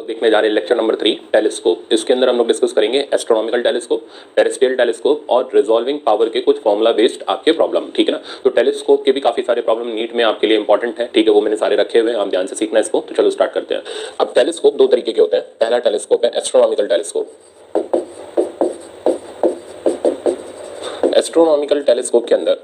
Topic में जा रहे हैं लेक्चर नंबर 3 टेलीस्कोप। इसके अंदर हम लोग डिस्कस करेंगे एस्ट्रोनॉमिकल टेलीस्कोप, टेरेस्ट्रियल टेलीस्कोप और रिजॉल्विंग पावर के कुछ फॉर्मूला बेस्ड आपके प्रॉब्लम। ठीक है ना। तो टेलीस्कोप के भी काफी सारे प्रॉब्लम नीट में आपके लिए इंपॉर्टेंट है। ठीक है, वो मैंने सारे रखे हुए हैं, आप ध्यान से सीखना इसको। तो चलो स्टार्ट करते हैं। अब टेलीस्कोप दो तरीके के होते हैं। पहला टेलीस्कोप है एस्ट्रोनॉमिकल टेलीस्कोप। एस्ट्रोनॉमिकल टेलीस्कोप के अंदर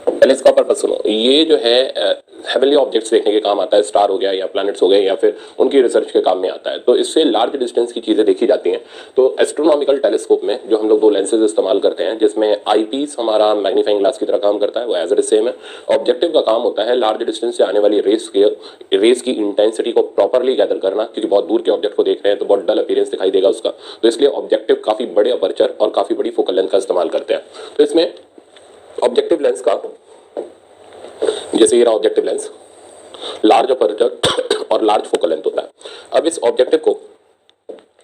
पहले इसका पर्पस सुनो। ये जो है हेवनली ऑब्जेक्ट्स देखने के काम आता है, स्टार हो गया या प्लैनेट्स हो गए या फिर उनकी रिसर्च के काम में आता है। तो इससे लार्ज डिस्टेंस की चीजें देखी जाती हैं। तो एस्ट्रोनॉमिकल टेलीस्कोप में जो हम लोग दो लेंसेज इस्तेमाल करते हैं, जिसमें आईपीस हमारा मैग्नीफाइंग ग्लास की तरह काम करता है, वो एज इट इज सेम है। ऑब्जेक्टिव का काम होता है लार्ज डिस्टेंस से आने वाली रेस की इंटेंसिटी को प्रॉपरली गैदर करना, क्योंकि बहुत दूर के ऑब्जेक्ट को देख रहे हैं तो बहुत डल अपीयरेंस दिखाई देगा उसका। तो इसलिए ऑब्जेक्टिव काफी बड़े अपर्चर और काफी बड़ी फोकल लेंथ का इस्तेमाल करते हैं। तो इसमें ऑब्जेक्टिव लेंस का, जैसे ये रहा ऑब्जेक्टिव लेंस, लार्ज अपर्चर और लार्ज फोकल लेंथ होता है। अब इस ऑब्जेक्टिव को,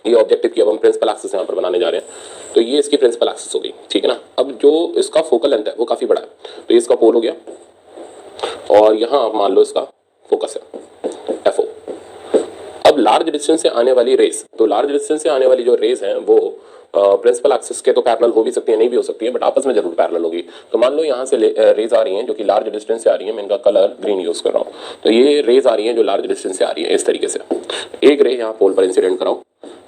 ये ऑब्जेक्टिव की अब हम प्रिंसिपल एक्सिस यहां पर बनाने जा रहे हैं। तो ये इसकी प्रिंसिपल एक्सिस हो गई, ठीक है ना। अब जो इसका फोकल लेंथ है वो काफी बड़ा है, तो ये इसका पोल हो गया और यहां आप मान लो इसका फोकस है एफओ। अब लार्ज डिस्टेंस से आने वाली रेस, तो लार्ज डिस्टेंस से आने वाली जो रेस है वो प्रिंसिपल एक्सिस के तो पैरेलल हो भी सकती है, नहीं भी हो सकती है, बट आपस में जरूर पैरेलल होगी। तो मान लो यहाँ से रेज आ रही हैं जो कि लार्ज डिस्टेंस से आ रही है। मैं इनका कलर ग्रीन यूज कर रहा हूँ। तो ये रेज आ रही है जो लार्ज डिस्टेंस से आ रही है इस तरीके से। एक रे यहाँ पोल पर इंसिडेंट कराओ।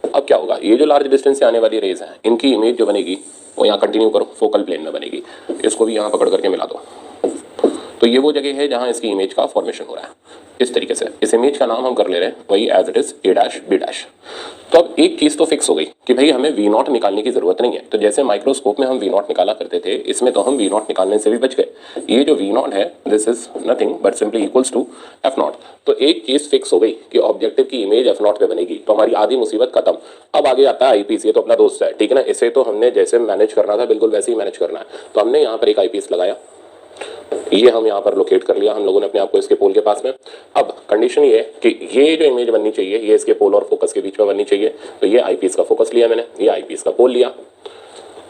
अब क्या होगा, ये जो लार्ज डिस्टेंस से आने वाली रेज है, इनकी इमेज जो बनेगी वो यहाँ कंटिन्यू करो, फोकल प्लेन में बनेगी। इसको भी यहाँ पकड़ करके मिला दो। तो ये वो जगह है जहां इसकी इमेज का फॉर्मेशन हो रहा है इस तरीके से। इस इमेज का नाम हम कर ले रहे हैं वही as it is a dash b dash. तो अब एक चीज तो फिक्स हो गई कि भाई हमें वी नॉट निकालने की जरूरत नहीं है। तो जैसे माइक्रोस्कोप में हम वी नॉट निकाला करते थे, इसमें तो हम वी नॉट निकालने से भी बच गए। ये जो वी नॉट है, this is nothing but simply equals to f naught. तो एक चीज फिक्स हो गई कि ऑब्जेक्टिव की इमेज एफ नॉट पे बनेगी। तो हमारी आधी मुसीबत खत्म। अब आगे आता है आईपीस। ये तो अपना दोस्त है, ठीक है ना। इसे तो हमने जैसे मैनेज करना था बिल्कुल वैसे ही मैनेज करना है। तो हमने यहाँ पर एक आईपीस लगाया, ये हम यहाँ पर लोकेट कर लिया हम लोगों ने अपने आप को इसके पोल के पास में। अब कंडीशन ये है कि ये जो इमेज बननी चाहिए ये इसके पोल और फोकस के बीच में बननी चाहिए। तो ये आईपीस का फोकस लिया मैंने, ये आईपीस का पोल लिया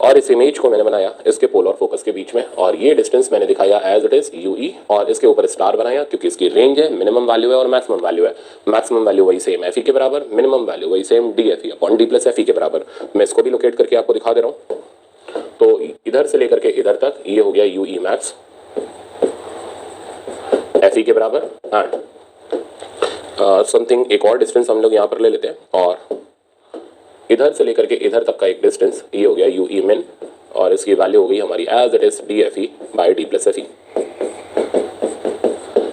और इस इमेज को मैंने बनाया इसके पोल और फोकस के बीच में। और ये डिस्टेंस मैंने दिखाया एज इट इज यूई और इसके ऊपर स्टार बनाया, क्योंकि इसकी रेंज है, मिनिमम वैल्यू है और मैक्सिमम वैल्यू है। मैक्सिमम वैल्यू वही सेम एफ ई के बराबर, मिनिमम वैल्यू वही same D F E upon D plus F ई के बराबर। मैं इसको भी लोकेट करके आपको दिखा दे रहा हूँ। तो इधर से लेकर के इधर तक ये हो गया यूई मैक्स एफ ई के बराबर। एंड समथिंग एक और डिस्टेंस हम लोग यहाँ पर ले लेते हैं और इधर से लेकर के इधर तक का एक डिस्टेंस ये हो गया यू ई मिन और इसकी वैल्यू हो गई हमारी as it is D F E by D plus F E,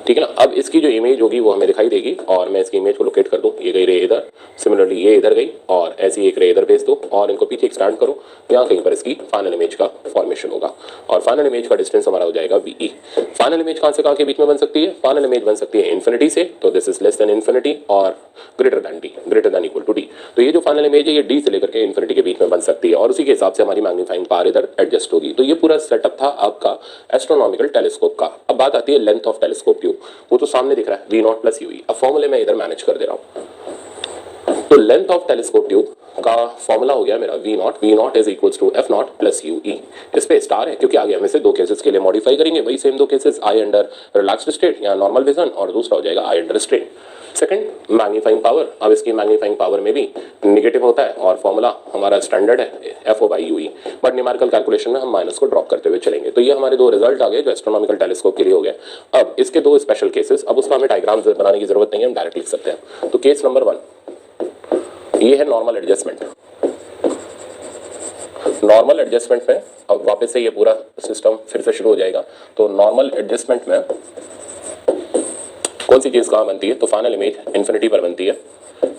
ठीक है ना। अब इसकी जो इमेज होगी वो हमें दिखाई देगी और मैं इसकी इमेज को लोकेट कर दूं। ये गई रे इधर, सिमिलरली ये इधर गई और ऐसी एक रे इधर भेज दो और इनको पीछे एक्सटेंड करो। यहाँ कहीं पर इसकी फाइनल इमेज का फॉर्मेशन होगा और फाइनल इमेज का डिस्टेंस हमारा हो जाएगा वी ई। फाइनल इमेज कहाँ से कहाँ के बीच में बन सकती है? फाइनल इमेज बन सकती है इन्फिनिटी से, तो this is less than infinity और greater than D, greater than equal to D. तो ये जो फाइनल इमेज है ये डी से लेकर के इन्फिनिटी के बीच में बन सकती है और उसी के हिसाब से हमारी मैग्नीफाइंग पावर इधर एडजस्ट होगी। तो ये पूरा सेटअप था आपका एस्ट्रोनॉमिकल टेलीस्कोप का। अब बात आती है लेंथ ऑफ टेलीस्कोप ट्यूब। वो तो सामने दिख रहा है वी नॉट प्लस यूई। अब फॉर्मूले में इधर मैनेज कर दे रहा हूं। तो लेंथ ऑफ टेलीस्कोप ट्यूब का फॉर्मूला हो गया मेरा v naught is equals to f naught plus U E. इस पे स्टार है क्योंकि आगे हम इसे दो केसेस के लिए मॉडिफाई करेंगे, वही सेम दो cases, eye under relaxed state या नॉर्मल विजन और दूसरा हो जाएगा eye under strain. Second magnifying power. अब इसकी मैग्नीफाइंग पावर में भी निगेटिव होता है और फॉर्मूला हमारा स्टैंडर्ड है F O by U E, but numerical calculation में हम माइनस को ड्रॉप करते हुए चलेंगे। तो ये हमारे दो रिजल्ट आ गए जो एस्ट्रोनॉमिकल टेलीस्कोप के लिए हो गए। अब इसके दो स्पेशल केसेस, अब उसका हमें डायग्राम बनाने की जरूरत नहीं है, हम डायरेक्ट लिख सकते हैं। तो केस नंबर 1 ये है नॉर्मल एडजस्टमेंट। नॉर्मल एडजस्टमेंट में अब वापस से ये पूरा सिस्टम फिर से शुरू हो जाएगा। तो नॉर्मल एडजस्टमेंट में कौन सी चीज कहाँ बनती है? तो फाइनल इमेज इन्फिनिटी पर बनती है,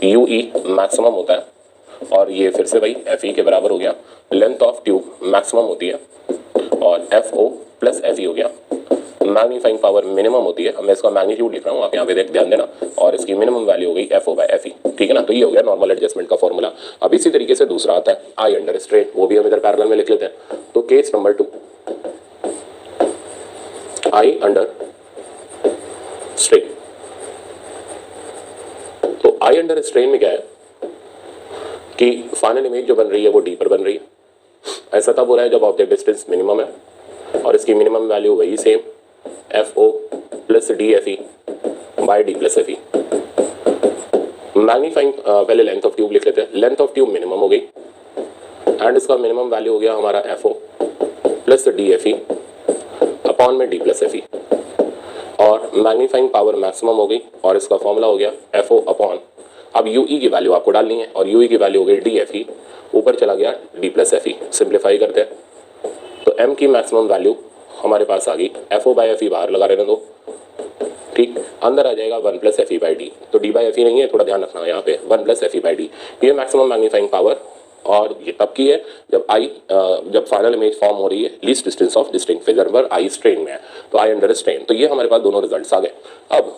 यू ई मैक्सिमम होता है और ये फिर से वही एफ ई के बराबर हो गया। लेंथ ऑफ ट्यूब मैक्सिमम होती है और F O plus F E हो गया। मैग्नीफाइंग पावर मिनिमम होती है, अब मैं इसका मैग्नीट्यूड लिख रहा हूँ, आप यहाँ पे ध्यान देना, और इसकी मिनिमम वैल्यू हो गई F O by F E, ठीक है ना। तो ये हो गया नॉर्मल एडजस्टमेंट का फॉर्मूला। अब इसी तरीके से दूसरा आता है आई अंडर स्ट्रेन, वो भी हम इधर पैरेलल में लिख लेते हैं। तो केस नंबर 2 आई अंडर स्ट्रेन। तो आई अंडर स्ट्रेन में क्या है कि फाइनल इमेज जो बन रही है वो डी पर बन रही है। ऐसा तब हो रहा है जब ऑब्जेक्ट डिस्टेंस मिनिमम है और इसकी मिनिमम वैल्यू वही same F O plus D F E by D plus F E. Magnifying पहले लेंथ ऑफ ट्यूब लिख लेते हैं, लेंथ ऑफ ट्यूब मिनिमम हो गई एंड इसका मिनिमम वैल्यू हो गया हमारा F O plus D F E upon में डी प्लस एफ ई, और मैग्नीफाइंग पावर मैक्सिमम हो गई और इसका फॉर्मूला हो गया एफ ओ अपॉन, अब यू ई की वैल्यू आपको डालनी है और यू ई की वैल्यू हो गई डी एफ ई, ऊपर चला गया डी प्लस एफ ई। सिंप्लीफाई करते हैं तो एम की मैक्सिमम वैल्यू हमारे पास आ गई, F O by F E बाहर लगा रहने दो, ठीक, अंदर आ जाएगा 1 plus F E by D, तो डी बाई एफ ई नहीं है, थोड़ा ध्यान रखना यहाँ पे, 1 plus F E by D, ये मैक्सिमम मैग्नीफाइंग पावर, और ये तब की है जब फाइनल इमेज फॉर्म हो रही है least distance of distinct figure पर आई स्ट्रेन में है, तो आई अंडर स्ट्रेन। तो ये हमारे पास दोनों रिजल्ट्स आ गए। अब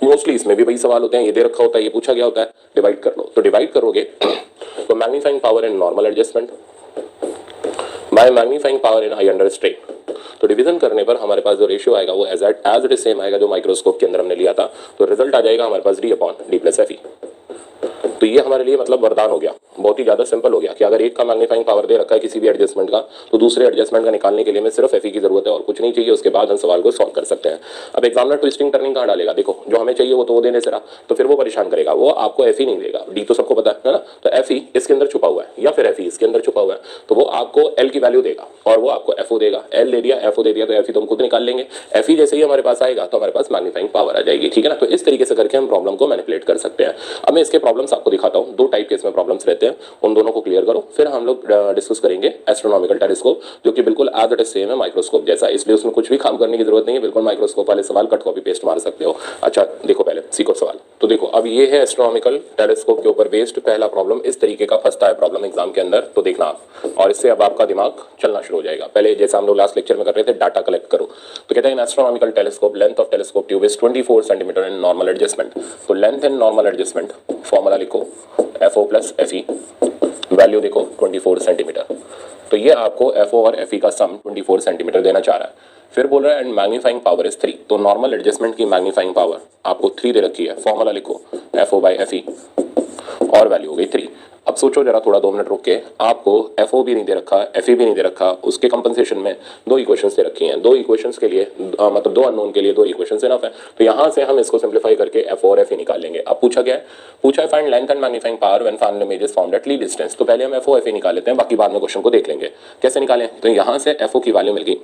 मोस्टली इसमें भी वही सवाल होते हैं, ये दे रखा होता है, ये पूछा गया होता है, डिवाइड कर लो, तो डिवाइड करोगे तो magnifying power in normal adjustment by magnifying power in eye under strain, तो डिवीजन करने पर हमारे पास जो रेशियो आएगा वो एज इट इज सेम आएगा जो माइक्रोस्कोप के अंदर हमने लिया था, तो रिजल्ट आ जाएगा हमारे पास D upon D plus F E. तो ये हमारे लिए मतलब वरदान हो गया, बहुत ही ज़्यादा सिंपल हो गया कि अगर एक का मैग्नीफाइंग पावर दे रखा है किसी भी एडजस्टमेंट का, तो दूसरे एडजस्टमेंट का निकालने के लिए हमें सिर्फ एफई की जरूरत है और कुछ नहीं चाहिए, उसके बाद हम सवाल को सॉल्व कर सकते हैं। अब एग्जामिनर ट्विस्टिंग टर्निंग कहाँ डालेगा, देखो जो हमें चाहिए वो तो वो देने से रहा, तो फिर वो परेशान करेगा, वो आपको एफई नहीं देगा, डी तो सबको पता है ना, तो एफई इसके अंदर छुपा हुआ है या फिर एफई इसके अंदर छुपा हुआ है, तो वो आपको एल की वैल्यू देगा और वो आपको एफओ देगा, एल दे दिया एफओ दे दिया, तो एफई तो हम खुद निकाल लेंगे, एफई जैसे ही हमारे पास आएगा तो हमारे पास मैग्नीफाइंग पावर आ जाएगी, ठीक है ना। तो इस तरीके से करके हम प्रॉब्लम को मैनिपुलेट कर सकते हैं। अब मैं इसके प्रॉब्लम्स आपको दिखाता हूँ, दो टाइप के इसमें प्रॉब्लम्स रहते हैं, उन दोनों को क्लियर करो, फिर हम लोग डिस्कस करेंगे एस्ट्रोनॉमिकल टेलीस्कोप, जो कि बिल्कुल एज इट इज सेम है माइक्रोस्कोप जैसा, इसलिए उसमें कुछ भी काम करने की जरूरत नहीं है, बिल्कुल माइक्रोस्कोप वाले सवाल कट कॉपी पेस्ट मार सकते हो। अच्छा देखो पहले सीखो सवाल, तो देखो अब ये है एस्ट्रोनॉमिकल टेलीस्कोप के ऊपर बेस्ड पहला प्रॉब्लम, इस तरीके का फंसता है प्रॉब्लम एग्जाम के अंदर, तो देखना आप, और इससे अब आपका दिमाग चलना शुरू हो जाएगा। पहले जैसा हम लोग लास्ट लेक्चर में कर रहे थे डाटा कलेक्ट करो, तो कहते हैं astronomical telescope length of telescope tube is 24 centimetre in normal adjustment, तो length in normal adjustment formula लिखो F O plus F E, value देखो 24 सेंटीमीटर, तो ये आपको एफओ और एफई का सम 24 सेंटीमीटर देना चाह रहा है। फिर बोल रहा है एंड मैग्नीफाइंग पावर इज 3, तो नॉर्मल एडजस्टमेंट की मैग्नीफाइंग पावर आपको 3 दे रखी है, फॉर्मूला लिखो एफओ बाई एफई और वैल्यू हो गई 3। अब सोचो जरा थोड़ा 2 मिनट रुक के, आपको एफओ भी नहीं दे रखा, एफई भी नहीं दे रखा, उसके कंपनसेशन में 2 इक्वेशंस दे रखी हैं, 2 इक्वेशंस के लिए मतलब 2 अननोन के लिए 2 इक्वेशंस इनफ है, तो यहाँ से हम इसको सिंप्लीफाई करके एफओ और एफई निकालेंगे। अब पूछा गया है, पूछा है find length and magnifying power when final image is found at least distance, तो पहले हम एफओ एफई निकाल लेते हैं, बाकी बाद में क्वेश्चन को देख लेंगे कैसे निकालें। तो यहाँ से एफओ की वैल्यू मिल गई,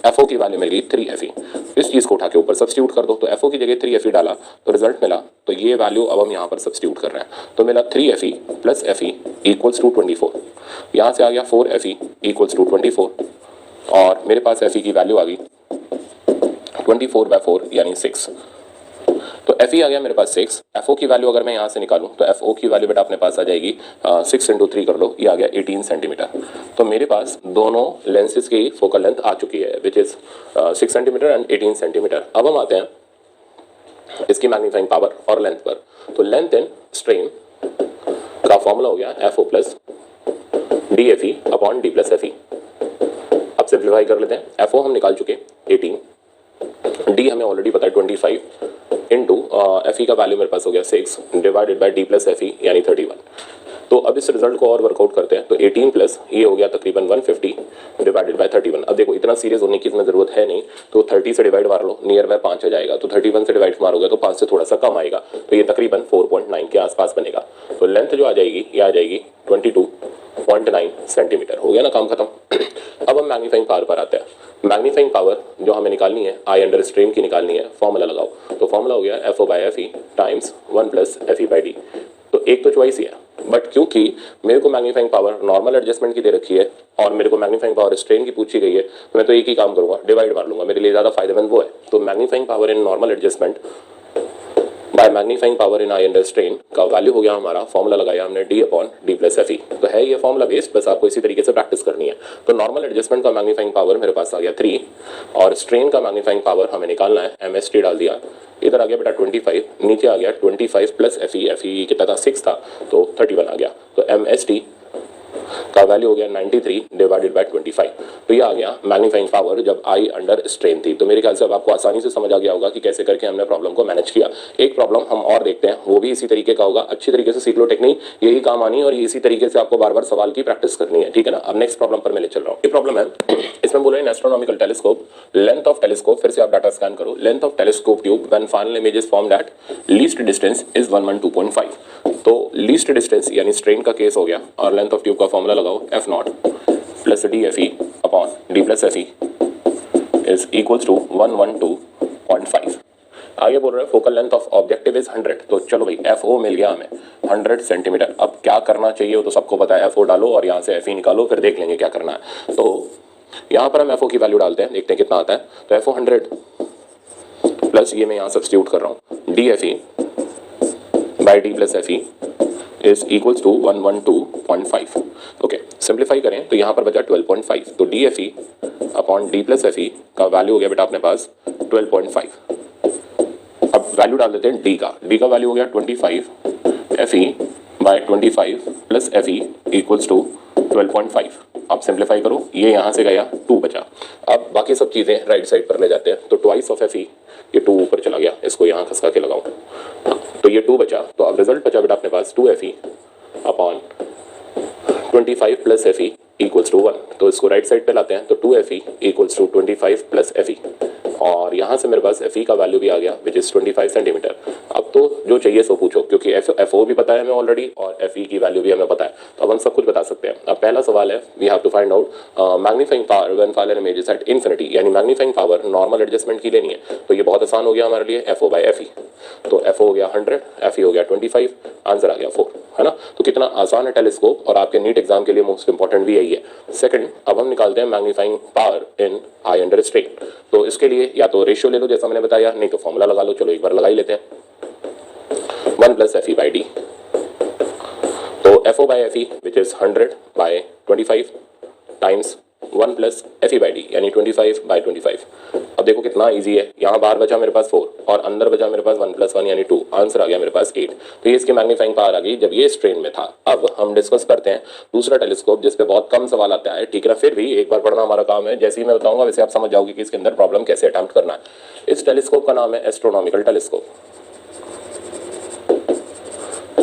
एफओ की वैल्यू मिल गई 3 एफई, इस चीज़ को उठा के ऊपर सब्स्टिट्यूट कर दो, तो एफओ की जगह 3 एफई डाला तो रिजल्ट मिला, तो ये वैल्यू अब हम यहाँ पर सब्स्टिट्यूट कर रहे हैं, तो मिला 3 F E plus F E equals to 24, यहाँ से आ गया 4 एफई इक्वल्स टू 24, और मेरे पास एफई की वैल्यू आ गई 24/4 यानी 6, तो एफ ई आ गया मेरे पास 6, एफ ओ की वैल्यू अगर मैं यहाँ से निकालूं तो एफ ओ की वैल्यू बेटा अपने पास आ जाएगी 6 × 3 कर लो, ये आ गया 18 सेंटीमीटर। तो मेरे पास दोनों लेंसेज की फोकल लेंथ आ चुकी है which is 6 centimetre and 18 centimetre. अब हम आते हैं इसकी मैग्नीफाइंग पावर और लेंथ पर, तो लेंथ इन स्ट्रेन का फॉर्मूला हो गया F O plus D F E upon D plus F E. अब सिंप्लीफाई कर लेते हैं, एफ ओ हम निकाल चुके 18, डी हमें ऑलरेडी पता है 25 इंटू एफ ई का वैल्यू मेरे पास हो गया 6 divided by D plus F ई यानी 31। तो अब इस रिजल्ट को और वर्कआउट करते हैं, तो 18 प्लस ये हो गया तकरीबन 150 डिवाइडेड बाय 31। अब देखो इतना सीरियस होने की इसमें जरूरत है नहीं, तो 30 से डिवाइड मार लो, नियर बाय 5 आ जाएगा, तो 31 से डिवाइड मारोगे तो 5 से थोड़ा सा कम आएगा, तो ये तकरीबन 4.9 के आसपास बनेगा। तो लेंथ जो आ जाएगी ये आ जाएगी 22.9 सेंटीमीटर। हो गया ना काम खत्म। अब हम मैग्नीफाइंग पावर पर आते हैं। मैग्नीफाइंग पावर जो हमें निकालनी है आई अंडर स्ट्रेन की निकालनी है, फॉर्मूला लगाओ, तो फॉर्मूला हो गया F O by F E times 1 plus F E by D. तो एक तो चॉइस ही है, बट क्योंकि मेरे को मैग्नीफाइंग पावर नॉर्मल एडजस्टमेंट की दे रखी है और मेरे को मैग्नीफाइंग पावर स्ट्रेन की पूछी गई है, तो मैं तो एक ही काम करूंगा, डिवाइड मार लूंगा, मेरे लिए ज़्यादा फायदेमंद वो है। तो magnifying power in normal adjustment by magnifying power in eye under strain का वैल्यू हो गया हमारा, फॉर्मूला लगाया हमने D upon D plus F E. तो है ये फॉर्मूला बेस्ड, बस आपको इसी तरीके से प्रैक्टिस करनी है। तो नॉर्मल एडजस्टमेंट का मैग्नीफाइंग पावर मेरे पास आ गया 3 और स्ट्रेन का मैग्नीफाइंग पावर हमें निकालना है, एम एस टी डाल दिया, इधर आ गया बेटा 25, नीचे आ गया 25 प्लस एफ ई कितना था 6 था, तो 31 आ गया। तो एम एस टी का वैल्यू हो गया 93 डिवाइडेड बाय 25। तो ये आ गया मैग्नीफाइंग पावर जब आई अंडर स्ट्रेन थी। तो मेरे ख्याल से अब आपको आसानी से समझ आ गया होगा कि कैसे करके हमने प्रॉब्लम को मैनेज किया। एक प्रॉब्लम हम और देखते हैं, वो भी इसी तरीके का होगा। अच्छी तरीके से सीख लो टेक्निक, यही काम आनी और इसी तरीके से आपको बार बार सवाल की प्रैक्टिस करनी है, ठीक है ना। अब नेक्स्ट प्रॉब्लम पर मैं ले चल रहा हूँ। ये प्रॉब्लम है, इसमें बोला है astronomical telescope, length of telescope, फिर से आप डाटा स्कैन करो, length of telescope tube when final image is formed at least distance is 112.5। तो लीस्ट डिस्टेंस यानी स्ट्रेन का केस हो गया और लेंथ ऑफ ट्यूब का फॉर्मूला लगाओ F0 plus DFE upon D plus FE is equals to 112.5। आगे बोल रहे हैं focal length of objective is 100। तो चलो भाई FO मिल गया हमें 100 सेंटीमीटर। अब क्या करना चाहिए वो तो सबको पता है, FO डालो और यहाँ से FE निकालो, फिर देख लेंगे क्या करना है। तो यहाँ पर हम FO की वैल्यू डालते हैं, देखते हैं कितना आता है। तो FO 100 प्लस ये मैं यहाँ सब्स्टिट्यूट कर रहा हूँ DFE by D plus FE is equals to 112.5। Okay, simplify करें तो यहाँ पर बचा 12.5। तो DFE upon D plus FE का वैल्यू हो गया बेटा अपने पास 12.5। अब वैल्यू डाल देते हैं D का वैल्यू हो गया 25 FE by 25 plus FE equals to 12.5। अब सिंप्लीफाई करो, ये यहाँ से गया 2 बचा। अब बाकी सब चीज़ें राइट साइड पर ले जाते हैं। तो ट्वाइस ऑफ FE, ये 2 ऊपर चला गया, इसको यहाँ खसका के लगाऊं तो ये 2 बचा। तो अब रिजल्ट बचा बेटा अपने पास 2FE upon 25 plus FE equals to 1। तो इसको राइट साइड पे लाते हैं तो 2FE equals to 25 plus FE और यहाँ से मेरे पास FE का वैल्यू भी आ गया विच इज़ 25 सेंटीमीटर। अब तो जो चाहिए सो पूछो, क्योंकि FO भी पता है हमें ऑलरेडी और FE की वैल्यू भी हमें पता है, तो अब हम सब कुछ बता सकते हैं। अब पहला सवाल है, we have to find out magnifying power when final image is at infinity, यानी मैग्नीफाइंग पावर नॉर्मल एडजस्टमेंट की लेनी है। तो ये बहुत आसान हो गया हमारे लिए, FO बाई FE। तो FO हो गया 100, FE हो गया 25, आंसर आ गया 4, है ना। तो कितना आसान है टेलीस्कोप, और आपके नीट एग्जाम के लिए मोस्ट इंपॉर्टेंट भी यही है। सेकंड, अब हम निकालते हैं magnifying power in eye under strain. तो इसके लिए या तो रेशियो ले लो जैसा मैंने बताया, नहीं तो फॉर्मूला लगा लो। चलो एक बार लगा ही लेते हैं, 1 प्लस FE बाई D। तो FO by FE which is 100 by 25 times 1 plus FE by D यानी 25 बाई 25। अब देखो कितना इजी है, यहाँ बाहर बचा मेरे पास 4 और अंदर बचा मेरे पास 1 प्लस 1 यानी 2, आंसर आ गया मेरे पास 8। तो ये इसकी मैग्नीफाइंग पावर आ गई जब ये स्ट्रेन में था। अब हम डिस्कस करते हैं दूसरा टेलीस्कोप जिस पे बहुत कम सवाल आता है, ठीक है ना। फिर भी एक बार पढ़ना हमारा काम है, जैसे ही मैं बताऊंगा वैसे आप समझ जाओगे कि इसके अंदर प्रॉब्लम कैसे अटेम्प्ट करना है। इस टेलीस्कोप का नाम है एस्ट्रोनॉमिकल टेलीस्कोप।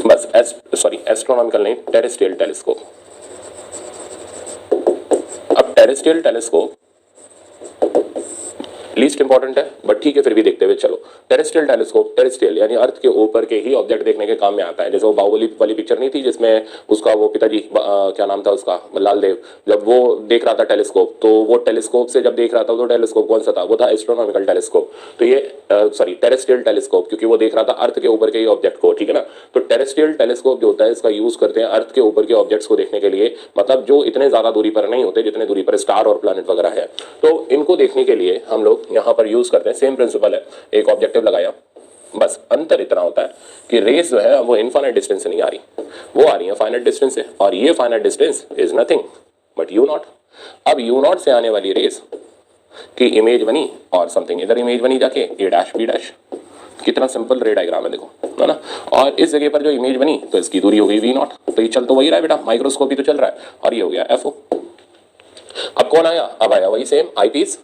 बस एस्ट्रोनॉमिकल नहीं, टेरेस्ट्रियल टेलीस्कोप। अब टेरेस्ट्रियल टेलीस्कोप लीस्ट इंपॉर्टेंट है, बट ठीक है फिर भी देखते हुए चलो। टेरेस्ट्रियल टेलीस्कोप, टेरेस्ट्रियल यानी अर्थ के ऊपर के ही ऑब्जेक्ट देखने के काम में आता है। जैसे वो बाहुबली वाली पिक्चर नहीं थी जिसमें उसका वो पिताजी क्या नाम था उसका, लाल देव, जब वो देख रहा था टेलीस्कोप, तो वो टेलीस्कोप से जब देख रहा था तो टेलीस्कोप कौन सा था, वो था एस्ट्रोनॉमिकल टेलीस्कोप। तो ये टेरेस्ट्रियल टेलीस्कोप, क्योंकि वो देख रहा था अर्थ के ऊपर के ही ऑब्जेक्ट को, ठीक है ना। तो टेरेस्ट्रियल टेलीस्कोप जो होता है इसका यूज करते हैं अर्थ के ऊपर के ऑब्जेक्ट्स को देखने के लिए, मतलब जो इतने ज्यादा दूरी पर नहीं होते जितने दूरी पर स्टार और प्लैनेट वगैरह है। तो इनको देखने के लिए हम लोग यहाँ पर यूज करते हैं, सेम प्रिंसिपल है। एक ऑब्जेक्टिव लगाया, बस अंतर इतना होता है कि रेस जो है वो इनफाइनाइट डिस्टेंस से नहीं आ रही, वो आ रही है फाइनाइट डिस्टेंस से, और ये finite distance is nothing but U0। अब U0 से आने वाली रेस की इमेज बनी और समथिंग इधर इमेज बनी जाके A' B'। कितना सिंपल रे डायग्राम है देखो, है ना। और इस जगह पर जो इमेज बनी तो इसकी दूरी हो गई V0। तो ये चल तो वही रहा है बेटा, माइक्रोस्कोप ही तो चल रहा है, और ये हो गया FO। अब कौन आया, अब आया वही सेम आईपीस।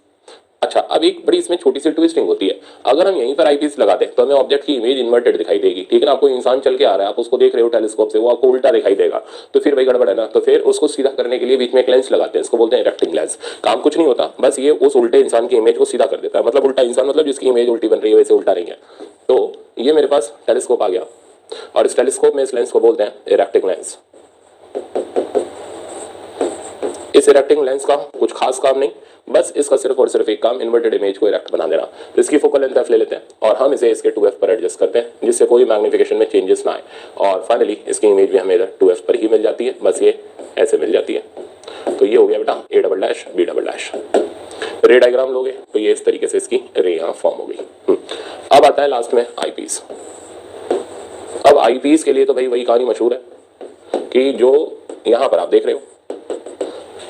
अच्छा, अब एक बड़ी इसमें छोटी सी ट्विस्टिंग होती है, अगर हम यहीं पर आईपीस लगा दें तो हमें ऑब्जेक्ट की इमेज इन्वर्टेड दिखाई देगी, ठीक है ना। आपको इंसान चल के आ रहा है, आप उसको देख रहे हो टेलीस्कोप से, वो आपको उल्टा दिखाई देगा, तो फिर वही गड़बड़ है ना। तो फिर उसको सीधा करने के लिए बीच में एक लेंस लगाते हैं, इसको बोलते हैं इरेक्टिंग लेंस। काम कुछ नहीं होता, बस ये उस उल्टे इंसान की इमेज को सीधा कर देता है, मतलब उल्टा इंसान मतलब जिसकी इमेज उल्टी बन रही है वैसे उल्टा नहीं है। तो ये मेरे पास टेलीस्कोप आ गया, और इस टेलीस्कोप में इस लेंस को बोलते हैं इरेक्टिंग लेंस। इस इरेक्टिंग लेंस का कुछ खास काम नहीं, बस इसका सिर्फ और सिर्फ एक काम इन्वर्टेड इमेज को इरेक्ट बना देना। तो इसकी फोकल लेंथ f ले लेते हैं और हम इसे इसके 2f पर एडजस्ट करते हैं जिससे कोई मैग्नीफिकेशन में चेंजेस ना आए, और फाइनली इसकी इमेज भी हमें इधर 2f पर ही मिल जाती है, बस ये ऐसे मिल जाती है। तो ये हो गया बेटा A'' B''। रे डायग्राम लोगे तो ये इस तरीके से इसकी रे यहाँ फॉर्म हो गई। अब आता है लास्ट में आईपीस। अब आईपीस के लिए तो भाई वही कहानी मशहूर है कि जो यहाँ पर आप देख रहे हो,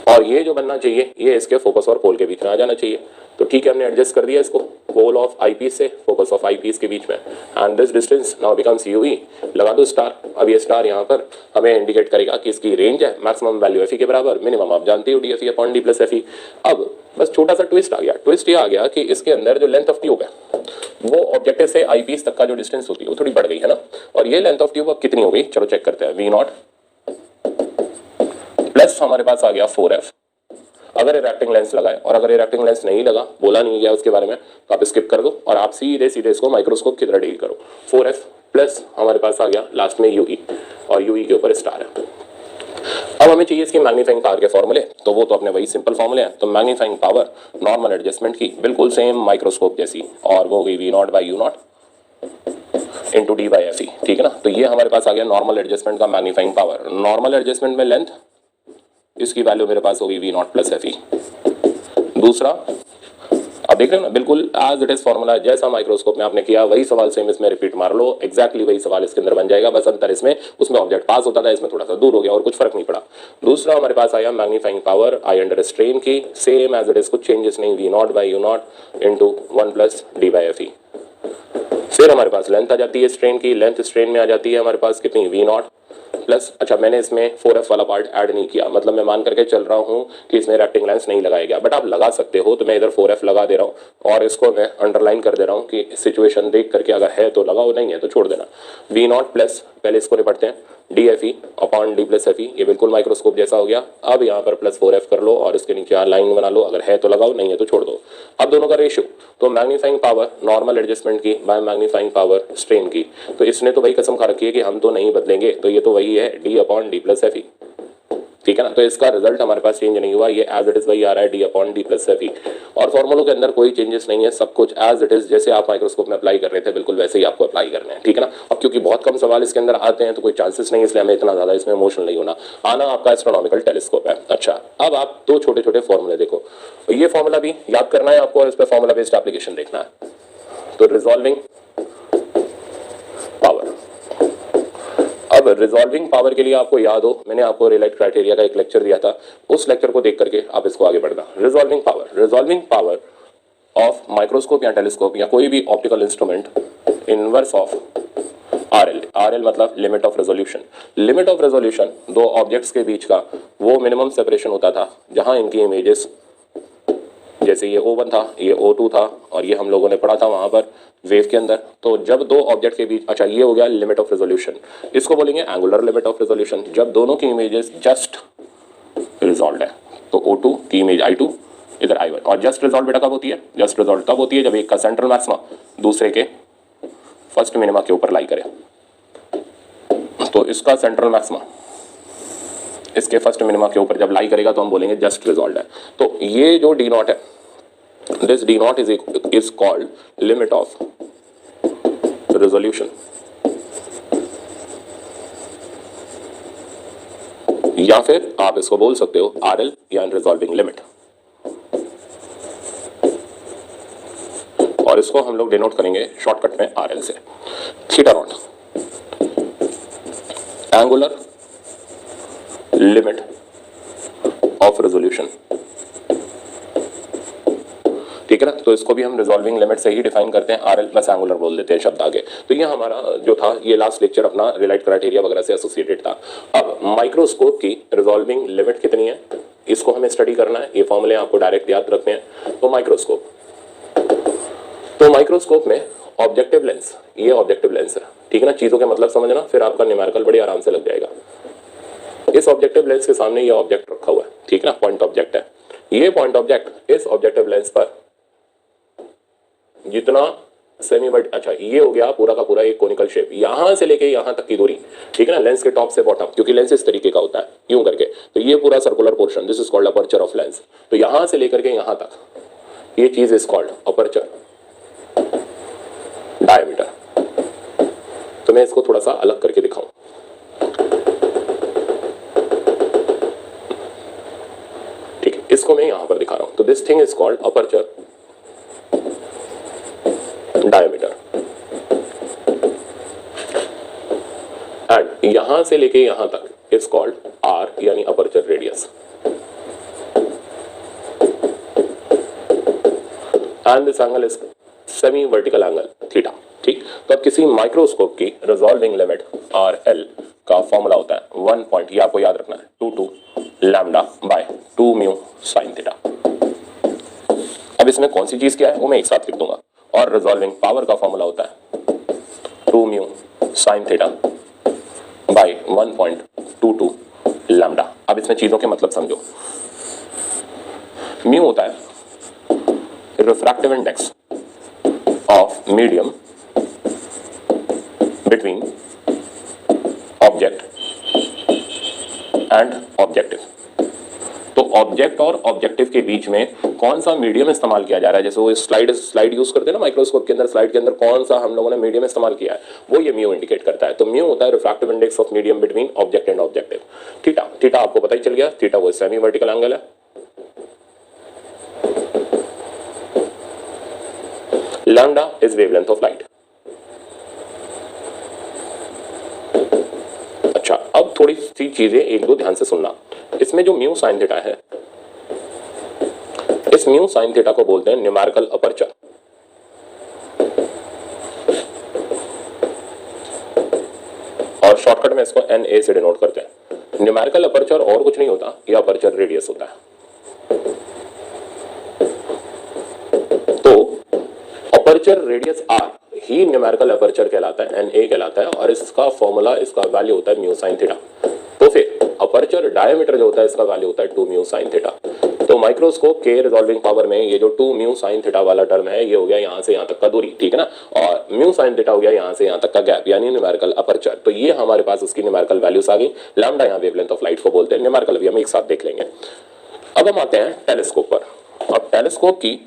और ये जो बनना चाहिए ये इसके फोकस और पोल के बीच में आ जाना चाहिए। तो ठीक है, हमने एडजस्ट कर दिया इसको पोल ऑफ आई पीस से फोकस ऑफ आई पीस के बीच में, and this distance now becomes UV. लगा दो स्टार। अब ये स्टार यहाँ पर हमें इंडिकेट करेगा कि इसकी रेंज है मैक्सिमम वैल्यू एफ ई के बराबर, मिनिमम आप जानते हो D F E upon D plus F E. अब बस छोटा सा ट्विस्ट आ गया। ट्विस्ट ये आ गया कि इसके अंदर जो लेंथ ऑफ ट्यूब है वो ऑब्जेक्टिव से आई पीस तक का जो डिस्टेंस होती है वो थोड़ी बढ़ गई है ना, और ये लेंथ ऑफ ट्यूब अब कितनी हो गई, चलो चेक करते हैं। वी नॉट प्लस हमारे पास आ गया 4f अगर इरेक्टिंग लेंस लगाए, और अगर इरेक्टिंग लेंस नहीं लगा, बोला नहीं गया उसके बारे में, तो आप स्किप कर दो और आप सीधे सीधे इसको माइक्रोस्कोप की तरह डील करो। 4f प्लस हमारे पास आ गया लास्ट में यूई, और यूई के ऊपर स्टार है। अब हमें चाहिए इसकी मैग्नीफाइंग पावर के फॉर्मूले, तो वो तो अपने वही सिंपल फॉर्मूले हैं। तो मैग्नीफाइंग पावर नॉर्मल एडजस्टमेंट की बिल्कुल सेम माइक्रोस्कोप जैसी, और वो गई V naught by U naught into D by F E, ठीक है ना। तो ये हमारे पास आ गया नॉर्मल एडजस्टमेंट का मैग्नीफाइंग पावर। नॉर्मल एडजस्टमेंट में लेंथ, इसकी वैल्यू मेरे पास होगी V naught plus F E. दूसरा, अब देख रहे हो ना, बिल्कुल एज इट इज फॉर्मूला जैसा माइक्रोस्कोप में आपने किया वही सवाल सेम इसमें रिपीट मार लो, एग्जैक्टली वही सवाल इसके अंदर बन जाएगा। बस अंतर इसमें, उसमें ऑब्जेक्ट पास होता था, इसमें थोड़ा सा दूर हो गया और कुछ फर्क नहीं पड़ा। दूसरा हमारे पास आया magnifying power eye under strain की, सेम एज इट इज, कुछ चेंजेस नहीं, V naught by U naught into 1 plus D by F E. फिर हमारे पास लेंथ आ जाती है स्ट्रेन की, लेंथ स्ट्रेन में आ जाती है हमारे पास कितनी, वी नॉट प्लस, अच्छा मैंने इसमें 4f वाला पार्ट ऐड नहीं किया, मतलब मैं मान करके चल रहा हूं कि इसमें रेक्टिंग लेंस नहीं लगाया गया, बट आप लगा सकते हो। तो मैं इधर 4f लगा दे रहा हूं और इसको मैं अंडरलाइन कर दे रहा हूं कि सिचुएशन देख करके अगर है तो लगाओ, नहीं है तो छोड़ देना। वी नॉट प्लस, पहले इसको निपटते हैं, D F E upon D plus F ई, ये बिल्कुल माइक्रोस्कोप जैसा हो गया। अब यहाँ पर प्लस 4f कर लो और इसके नीचे यहाँ लाइन बना लो, अगर है तो लगाओ, नहीं है तो छोड़ दो। अब दोनों का रेशियो, तो मैग्नीफाइंग पावर नॉर्मल एडजस्टमेंट की बाय मैग्नीफाइंग पावर स्ट्रेन की, तो इसने तो वही कसम खा रखी है कि हम तो नहीं बदलेंगे, तो ये तो वही है D upon D plus F E, ठीक है ना। तो इसका रिजल्ट हमारे पास चेंज नहीं हुआ, ये एज इट इज वही आ रहा है D upon D plus F E, और फॉर्मूलों के अंदर कोई चेंजेस नहीं है, सब कुछ एज इट इज जैसे आप माइक्रोस्कोप में अप्लाई कर रहे थे बिल्कुल वैसे ही आपको अप्लाई करना है, ठीक है ना। अब क्योंकि बहुत कम सवाल इसके अंदर आते हैं तो कोई चांसेस नहीं, इसलिए हमें इतना ज्यादा इसमें इमोशनल नहीं होना। आना आपका एस्ट्रोनॉमिकल टेलीस्कोप है। अच्छा, अब आप दो छोटे छोटे फॉर्मूले देखो, ये फॉर्मूला भी याद करना है आपको और इस पर फॉर्मूला बेस्ड एप्लीकेशन देखना है। तो रिजॉल्विंग पावर, अब रिजॉल्विंग पावर के लिए आपको याद हो, मैंने आपको रिलेट क्राइटेरिया का एक लेक्चर दिया था, उस लेक्चर को देख करके आप इसको आगे बढ़ना। रिजॉल्विंग पावर ऑफ माइक्रोस्कोप या टेलीस्कोप या कोई भी optical instrument inverse of RL, RL मतलब limit of resolution. Limit of resolution दो ऑब्जेक्ट्स के बीच का वो मिनिमम सेपरेशन होता था जहां इनकी इमेजेस, जैसे ये O1 था, ये O2 था, और ये हम लोगों ने पढ़ा था वहां पर वेव के अंदर। तो जब दो ऑब्जेक्ट के बीच, अच्छा ये हो गया लिमिट ऑफ रेजोल्यूशन, इसको बोलेंगे एंगुलर लिमिट ऑफ रेजोल्यूशन, जब दोनों की इमेजेस जस्ट रिजॉल्व है। तो O2 की इमेज I2, इधर I1, और जस्ट रिजॉल्व बेटा कब होती है, जस्ट रिजॉल्व तब होती है जब एक का सेंट्रल मैक्सिमा दूसरे के फर्स्ट मिनिमा के ऊपर लाई करे। तो इसका सेंट्रल मैक्सिमा इसके फर्स्ट मिनिमा के ऊपर जब लाई करेगा तो हम बोलेंगे जस्ट रिजॉल्व है। तो ये जो डी नॉट है, this D not is called limit of resolution, या फिर आप इसको बोल सकते हो RL या रिजॉल्विंग लिमिट, और इसको हम लोग डिनोट करेंगे शॉर्टकट में RL से। Theta naught angular limit of resolution, ठीक है ना। तो इसको भी हम रिजॉल्विंग लिमिट से ही डिफाइन करते हैं, RL प्लस एंगुलर बोल देते हैं शब्द आगे। तो ये हमारा जो था, ये लास्ट लेक्चर अपना रिलेट क्राइटेरिया वगैरह से एसोसिएटेड था। अब माइक्रोस्कोप की रिजॉल्विंग लिमिट कितनी है, इसको हमें स्टडी करना है। ये फॉर्मूले आपको डायरेक्ट याद रखने हैं। तो माइक्रोस्कोप में ऑब्जेक्टिव लेंस, ये ऑब्जेक्टिव लेंस है, ठीक है ना। चीजों के मतलब समझना, फिर आपका न्यूमेरिकल बड़ी आराम से लग जाएगा। इस ऑब्जेक्टिव लेंस के सामने ये ऑब्जेक्ट रखा हुआ है, ठीक है ना, पॉइंट ऑब्जेक्ट है। ये पॉइंट ऑब्जेक्ट इस ऑब्जेक्टिव लेंस पर जितना सेमी बट, अच्छा ये हो गया पूरा का पूरा एक कोनिकल शेप, यहां से लेके यहां तक की दूरी, ठीक है ना, लेंस के टॉप से बॉटम, क्योंकि लेंस इस तरीके का होता है यूं करके, तो ये पूरा circular portion, this is called aperture of lens. तो यहां से लेकर के यहां तक ये चीज इज कॉल्ड अपर्चर डायमीटर। तो मैं इसको थोड़ा सा अलग करके दिखाऊं, ठीक है, इसको मैं यहां पर दिखा रहा हूं। तो this thing is called aperture diameter, and यहां से लेके यहां तक इज कॉल्ड R यानी aperture radius. And this angle is semi vertical angle theta. ठीक, तो अब किसी माइक्रोस्कोप की रिजॉल्विंग लिमिट आर एल का फॉर्मूला होता है 1 पॉइंट, ये आपको याद रखना है, 2 lambda by 2 mu sine theta. अब इसमें कौन सी चीज क्या है वो मैं एक साथ लिख दूंगा, और रिजॉल्विंग पावर का फॉर्मूला होता है 2 mu sine theta by 1.22 lambda. अब इसमें चीजों के मतलब समझो। म्यू होता है refractive index of medium between object and objective. तो ऑब्जेक्ट और ऑब्जेक्टिव के बीच में कौन सा मीडियम इस्तेमाल किया जा रहा है, जैसे वो स्लाइड यूज करते हैं ना माइक्रोस्कोप के अंदर, स्लाइड के अंदर कौन सा हम लोगों ने मीडियम इस्तेमाल किया है, वो ये म्यू इंडिकेट करता है। तो म्यू होता है refractive index of medium between object and objective. Theta, theta आपको पता ही चल गया, थीटा वो सेमी वर्टिकल एंगल है। Lambda is wavelength of light. अच्छा, अब थोड़ी सी चीजें एक दो ध्यान से सुनना। इसमें जो म्यू साइन थीटा है, इस म्यू साइन थीटा को बोलते हैं न्यूमेरिकल अपर्चर। और शॉर्टकट में इसको NA से डिनोट करते हैं। न्यूमेरिकल अपर्चर और कुछ नहीं होता, यह अपर्चर रेडियस होता है। तो अपर्चर रेडियस आर ही न्यूमेरिकल अपर्चर कहलाता है, NA कहलाता है, और इसका फॉर्मूला, इसका वैल्यू होता है म्यू साइन थीटा। तो फिर अपर्चर डायमीटर जो होता है इसका वैल्यू होता है 2 म्यू साइन थीटा। तो माइक्रोस्कोप के रिजॉल्विंग पावर में ये जो 2 म्यू साइन थीटा वाला टर्म है, ये हो गया यहां से यहां तक का दूरी, ठीक है ना, और म्यू साइन थीटा हो गया यहां से यहां तक का गैप, यानी न्यूमेरिकल अपर्चर। तो ये हमारे पास उसकी न्यूमेरिकल वैल्यूज आ गई। लैम्डा यहाँ वेवलेंथ ऑफ लाइट को बोलते हैं, न्यूमेरिकल भी हम एक साथ देख लेंगे। अब हम आते हैं टेलीस्कोप पर। अब टेलीस्कोप की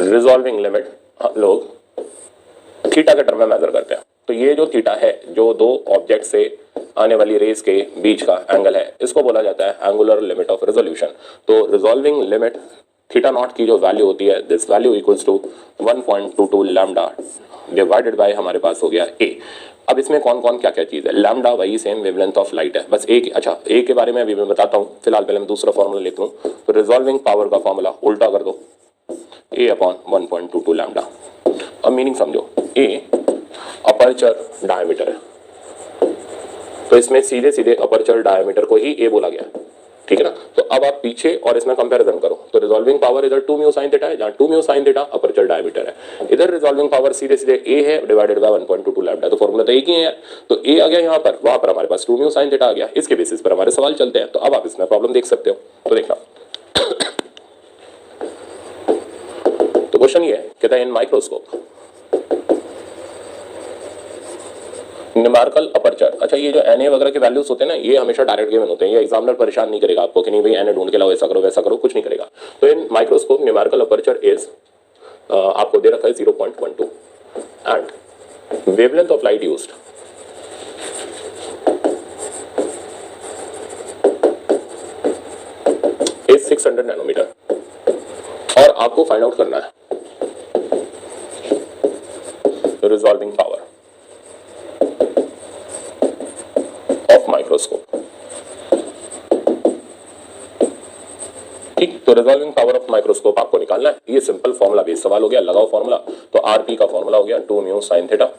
रिजॉल्विंग लिमिट हम लोग थीटा के टर्म में मेजर करते हैं। तो ये जो थीटा है, जो दो ऑब्जेक्ट से आने वाली रेस के बीच का एंगल है, इसको बोला जाता है एंगुलर लिमिट ऑफ रिजोल्यूशन। तो रिजॉल्विंग लिमिट थीटा नॉट की जो वैल्यू होती है, this value equals to 1.22 lambda divided by हमारे पास हो गया ए। अब इसमें कौन कौन क्या क्या चीज है, लैम्डा वही सेम वेवलेंथ ऑफ लाइट है, बस एक। अच्छा, ए के बारे में अभी मैं बताता हूँ, फिलहाल पहले मैं दूसरा फॉर्मूला लेता हूँ। तो रिजॉल्विंग पावर का फॉर्मूला उल्टा कर दो, ए अपॉन 1.22 लैम्डा। अब मीनिंग समझो, ए अपर्चर डायमीटर है, तो इसमें सीधे सीधे अपर्चर डायमीटर को ही ए बोला गया, ठीक है ना। तो अब आप पीछे और इसमें कंपैरिजन करो, तो रिजॉल्विंग पावर इधर 2 म्यू साइन थीटा है, जहां 2 mu sine theta aperture diameter है, इधर रिजॉल्विंग पावर सीधे सीधे ए है डिवाइडेड बाय 1.22 लैम्डा। तो फॉर्मूला तो एक ही है यार। तो ए आ गया यहाँ पर, वहां पर हमारे पास 2 म्यू साइन थीटा आ गया। इसके बेसिस पर हमारे सवाल चलते हैं। तो अब आप इसमें प्रॉब्लम देख सकते हो। तो देखना, तो क्वेश्चन ये कहता है इन माइक्रोस्कोप न्यूमेरिकल अपर्चर। अच्छा, ये जो NA वगैरह के वैल्यूज होते हैं ना, ये हमेशा डायरेक्ट गिवन होते हैं, ये एग्जामिनर परेशान नहीं करेगा आपको कि नहीं भाई NA ढूंढ के लाओ, ऐसा करो वैसा करो, कुछ नहीं करेगा। तो in microscope numerical aperture is आपको दे रखा है 0.12 and wavelength of light used is 600 nanometre. और आपको फाइंड आउट करना है रिजॉल्विंग पावर ऑफ माइक्रोस्कोप। ठीक, तो रिजॉल्विंग पावर ऑफ माइक्रोस्कोप आपको निकालना है। ये सिंपल फॉर्मूला बेस्ड सवाल हो गया, लगाओ फॉर्मूला। तो आरपी का फॉर्मूला हो गया 2 mu sine theta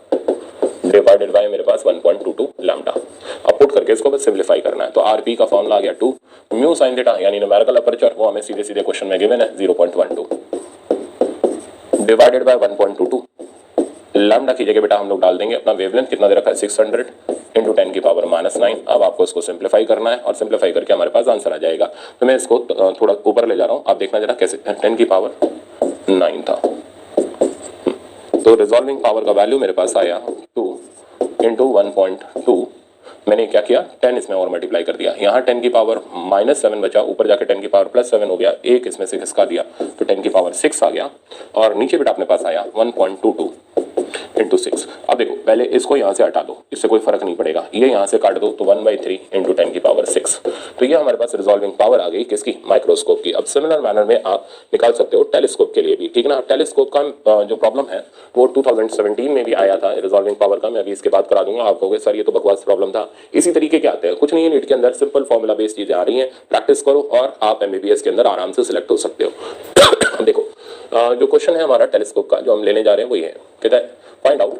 divided by मेरे पास 1.22 लैम्डा। अब पुट करके इसको बस सिंपलीफाई करना है। तो आरपी का फॉर्मूला आ गया 2 म्यू साइन थीटा, यानी न्यूमेरिकल अपर्चर, वो हमें सीधे सीधे क्वेश्चन में गिवन है 0.12 डिवाइडेड बाय 1.22 लैम्डा की जगह बेटा हम लोग डाल देंगे अपना वेवलेंथ कितना दे रखा है 600 इंटू 10 की पावर -9। अब आपको इसको सिंप्लीफाई करना है और सिंप्लीफाई करके हमारे पास आंसर आ जाएगा। तो मैं इसको थोड़ा ऊपर ले जा रहा हूँ, आप देखना जरा कैसे। 10 की पावर 9 था, तो रिजॉल्विंग पावर का वैल्यू मेरे पास आया 2 इंटू 1.2। मैंने क्या किया, 10 इसमें और मल्टीप्लाई कर दिया। यहाँ 10 की पावर -7 बचा, ऊपर जाके 10 की पावर +7 हो गया, एक इसमें से खिसका दिया तो 10 की पावर 6 आ गया। और नीचे बेटा अपने पास आया 1.22 इंटू 6। अब देखो पहले इसको यहाँ से हटा दो, इससे कोई फर्क नहीं पड़ेगा, ये यहाँ से काट दो तो 1/3 इंटू 10 की पावर 6। तो ये हमारे पास रिजॉल्विंग पावर आ गई किसकी, माइक्रोस्कोप की। अब सिमिलर मैनर में आप निकाल सकते हो टेलीस्कोप के लिए भी, ठीक है ना। टेलीस्कोप का जो प्रॉब्लम है वो 2017 में भी आया था रिजॉल्विंग पावर का, मैं अभी इसके बाद करा दूंगा। आप कहोगे सर ये तो बकवास प्रॉब्लम था, इसी तरीके के आते हैं। कुछ नहीं है, नीट के अंदर सिंपल फॉर्मूला बेस्ड चीजें आ रही हैं, प्रैक्टिस करो और आप MBBS के अंदर आराम से सिलेक्ट हो सकते हो। देखो जो क्वेश्चन है हमारा टेलीस्कोप का जो हम लेने जा रहे हैं वही है, कहता है find out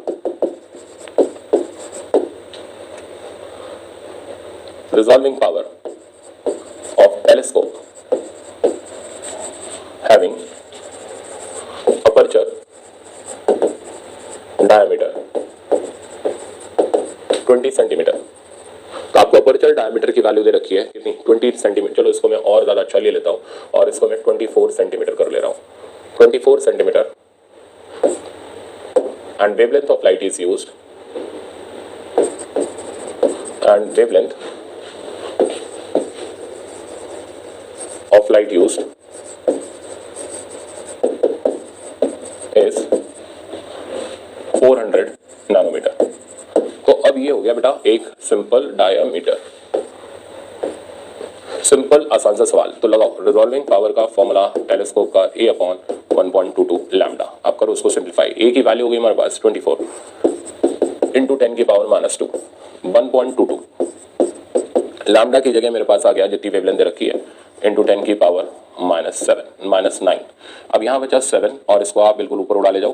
resolving power of telescope having aperture diameter 20 centimetre. तो आपको अपर्चर डायमीटर की वैल्यू दे रखी है कितनी, 20 सेंटीमीटर। चलो इसको मैं और ज्यादा अच्छा ले लेता हूँ और इसको मैं 24 सेंटीमीटर कर ले रहा हूँ, 24 centimetre. And wavelength of light is used, and wavelength of light used is 400 nanometre. तो अब ये हो गया बेटा एक सिंपल डायमीटर, सिंपल आसान सा सवाल। तो लगाओ रिजॉल्विंग पावर का फॉर्मूला टेलीस्कोप का A/1.22 लैम्डा। आप करो उसको सिंप्लीफाई। ए की वैल्यू हो गई हमारे पास 24 इंटू 10 की पावर -2 1.22। लैम्डा की जगह मेरे पास आ गया जितनी वेवलेंथ दे रखी है इंटू 10 की पावर -9। अब यहाँ बचा 7 और इसको आप बिल्कुल ऊपर उड़ा ले जाओ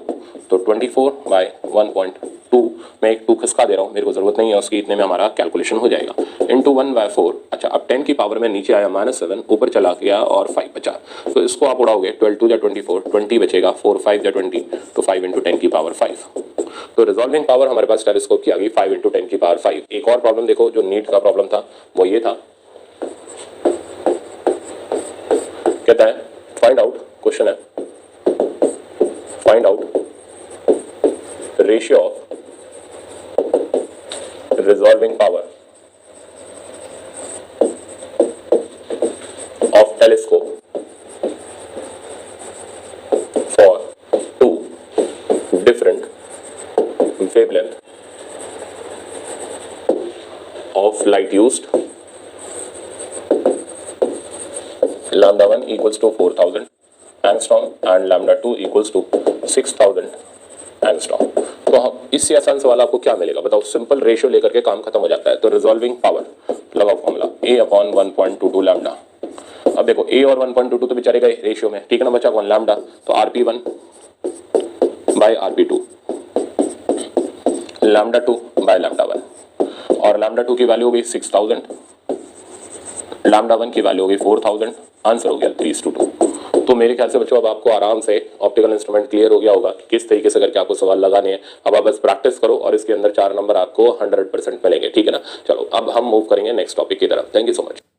तो 24/1.2 में एक 2 खिसका दे रहा हूँ, मेरे को जरूरत नहीं है उसकी, इतने में हमारा कैलकुलेशन हो जाएगा। इंटू 1/4। अच्छा अब 10 की पावर में नीचे आया -7, ऊपर चला गया और 5 बचा, तो इसको आप उड़ाओगे 12 2 या 24, 20 बचेगा, 4 5 या 20, तो 5 इंटू 10 की पावर 5। तो रिजॉल्विंग पावर हमारे पास टेलीस्कोप की आ गई 5 इंटू 10 की पावर 5। एक और प्रॉब्लम देखो जो नीट का प्रॉब्लम था वो ये था, कहता है फाइंड आउट, क्वेश्चन है find out ratio of resolving power of telescope for 2 different wavelength of light used, lambda 1 equals to 4000 angstrom and lambda 2 equals to 6000 angstrom। तो हम इससे आसान सवाल आपको क्या मिलेगा बताओ, सिंपल रेशियो लेकर के काम खत्म हो जाता है। तो रिजॉल्विंग पावर लगाओ फॉर्मूला A/1.22 लैम्डा। अब देखो A और 1.22 तो बेचारे गए रेशियो में, ठीक है ना, बचा कौन, लैम्डा। तो RP1 bye RP2 lambda 2 by lambda 1, और लैम्डा 2 की वैल्यू हो गई 6000, लैम्डा 1 की वैल्यू हो गई 4000। आंसर हो गया 3:2। तो मेरे ख्याल से बच्चों अब आपको आराम से ऑप्टिकल इंस्ट्रूमेंट क्लियर हो गया होगा कि किस तरीके से करके आपको सवाल लगाने हैं। अब आप बस प्रैक्टिस करो और इसके अंदर 4 नंबर आपको 100% मिलेंगे, ठीक है ना। चलो अब हम मूव करेंगे नेक्स्ट टॉपिक की तरफ। Thank you so much.